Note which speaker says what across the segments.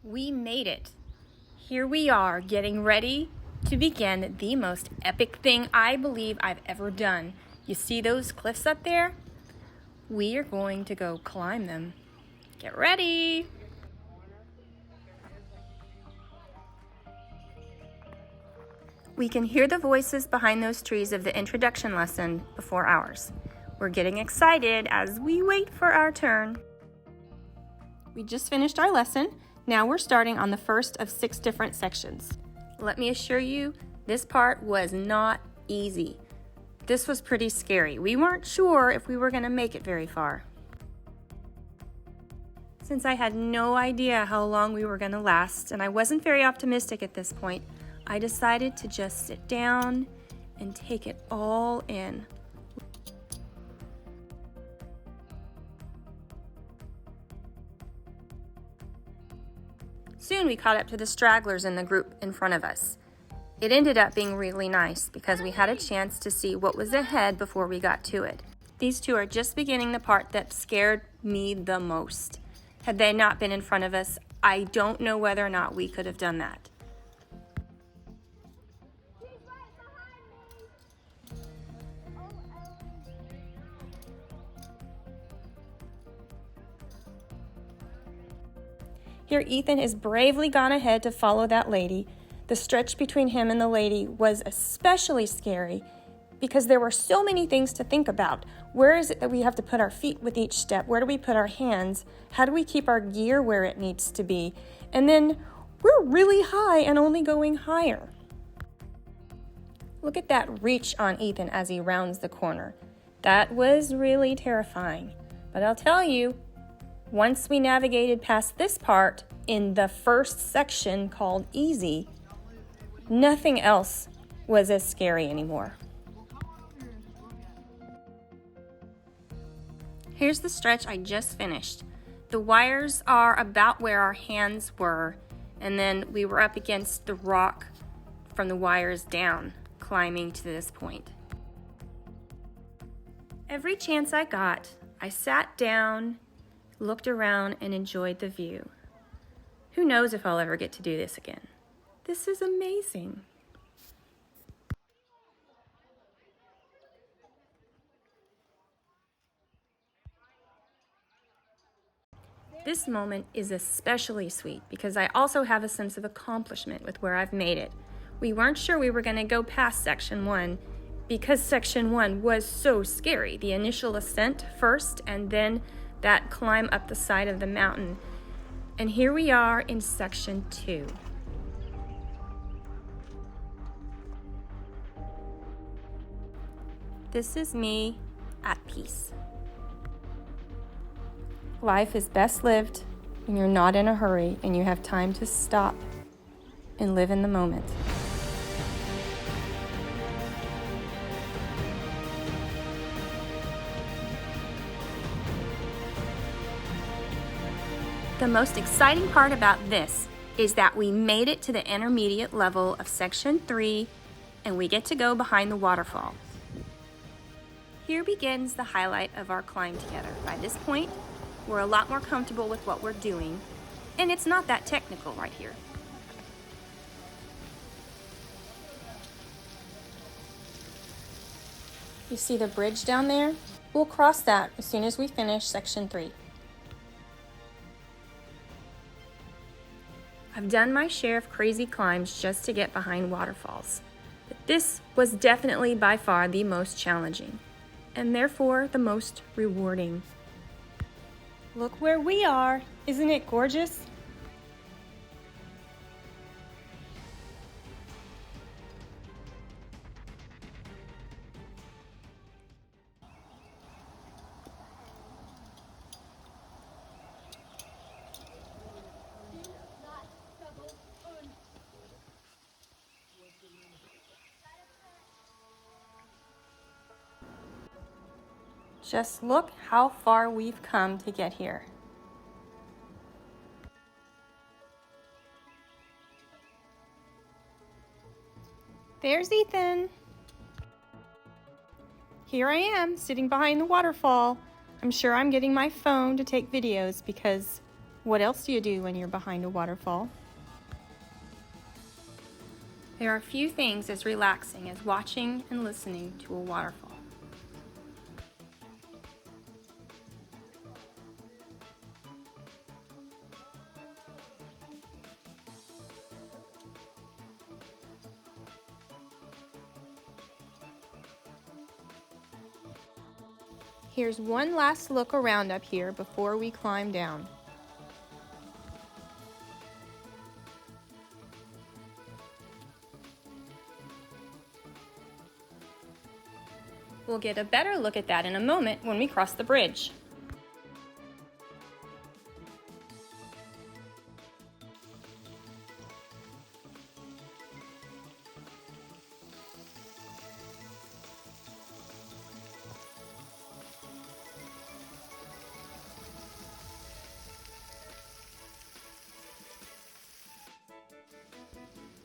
Speaker 1: We made it. Here we are, getting ready to begin the most epic thing I believe I've ever done. You see those cliffs up there? We are going to go climb them. Get ready! We can hear the voices behind those trees of the introduction lesson before ours. We're getting excited as we wait for our turn. We just finished our lesson. Now we're starting on the first of 6 different sections. Let me assure you, this part was not easy. This was pretty scary. We weren't sure if we were going to make it very far. Since I had no idea how long we were going to last, and I wasn't very optimistic at this point, I decided to just sit down and take it all in. Soon we caught up to the stragglers in the group in front of us. It ended up being really nice because we had a chance to see what was ahead before we got to it. These two are just beginning the part that scared me the most. Had they not been in front of us, I don't know whether or not we could have done that. Here Ethan has bravely gone ahead to follow that lady. The stretch between him and the lady was especially scary because there were so many things to think about. Where is it that we have to put our feet with each step? Where do we put our hands? How do we keep our gear where it needs to be? And then we're really high and only going higher. Look at that reach on Ethan as he rounds the corner. That was really terrifying. But I'll tell you, once we navigated past this part in the first section called Easy, nothing else was as scary anymore. Here's the stretch I just finished. The wires are about where our hands were, and then we were up against the rock from the wires down, climbing to this point. Every chance I got, I sat down, looked around, and enjoyed the view. Who knows if I'll ever get to do this again. This is amazing. This moment is especially sweet because I also have a sense of accomplishment with where I've made it. We weren't sure we were going to go past section 1 because section 1 was so scary. The initial ascent first and then that climb up the side of the mountain. And here we are in section 2. This is me at peace. Life is best lived when you're not in a hurry and you have time to stop and live in the moment. The most exciting part about this is that we made it to the intermediate level of section 3 and we get to go behind the waterfall. Here begins the highlight of our climb together. By this point, we're a lot more comfortable with what we're doing, and it's not that technical right here. You see the bridge down there? We'll cross that as soon as we finish section 3. I've done my share of crazy climbs just to get behind waterfalls, but this was definitely by far the most challenging, and therefore the most rewarding. Look where we are! Isn't it gorgeous? Just look how far we've come to get here. There's Ethan. Here I am, sitting behind the waterfall. I'm sure I'm getting my phone to take videos because What else do you do when you're behind a waterfall? There are few things as relaxing as watching and listening to a waterfall. Here's one last look around up here before we climb down. We'll get a better look at that in a moment when we cross the bridge.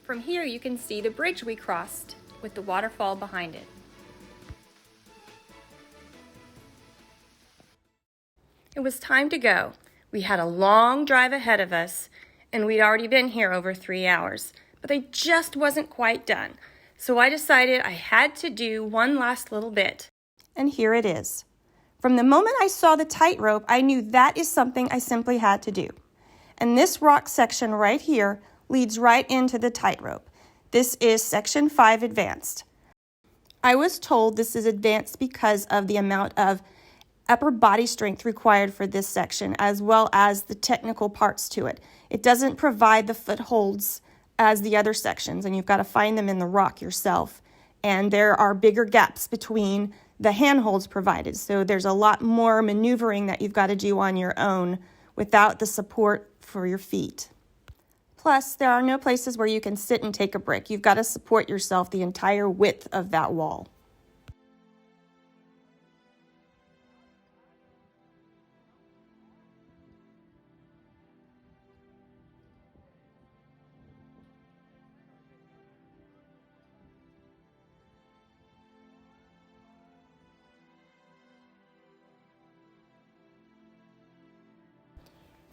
Speaker 1: From here you can see the bridge we crossed with the waterfall behind it. It was time to go. We had a long drive ahead of us, and we'd already been here over 3 hours, but I just wasn't quite done. So I decided I had to do one last little bit. And here it is. From the moment I saw the tightrope, I knew that is something I simply had to do. And this rock section right here leads right into the tightrope. This is section 5 advanced. I was told this is advanced because of the amount of upper body strength required for this section, as well as the technical parts to it. It doesn't provide the footholds as the other sections, and you've got to find them in the rock yourself. And there are bigger gaps between the handholds provided, so there's a lot more maneuvering that you've got to do on your own without the support for your feet. Plus, there are no places where you can sit and take a break. You've got to support yourself the entire width of that wall.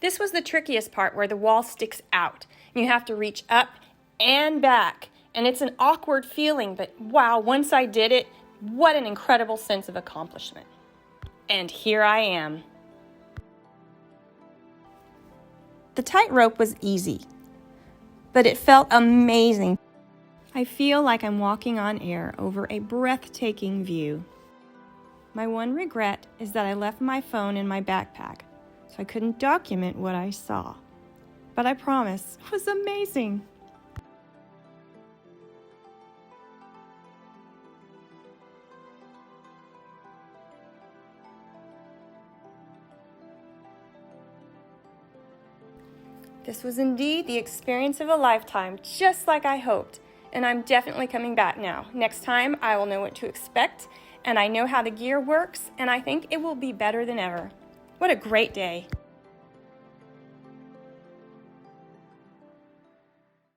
Speaker 1: This was the trickiest part, where the wall sticks out. You have to reach up and back, and it's an awkward feeling, but wow, once I did it, what an incredible sense of accomplishment. And here I am. The tightrope was easy, but it felt amazing. I feel like I'm walking on air over a breathtaking view. My one regret is that I left my phone in my backpack, so I couldn't document what I saw. But I promise, it was amazing. This was indeed the experience of a lifetime, just like I hoped. And I'm definitely coming back now. Next time, I will know what to expect, and I know how the gear works, and I think it will be better than ever. What a great day.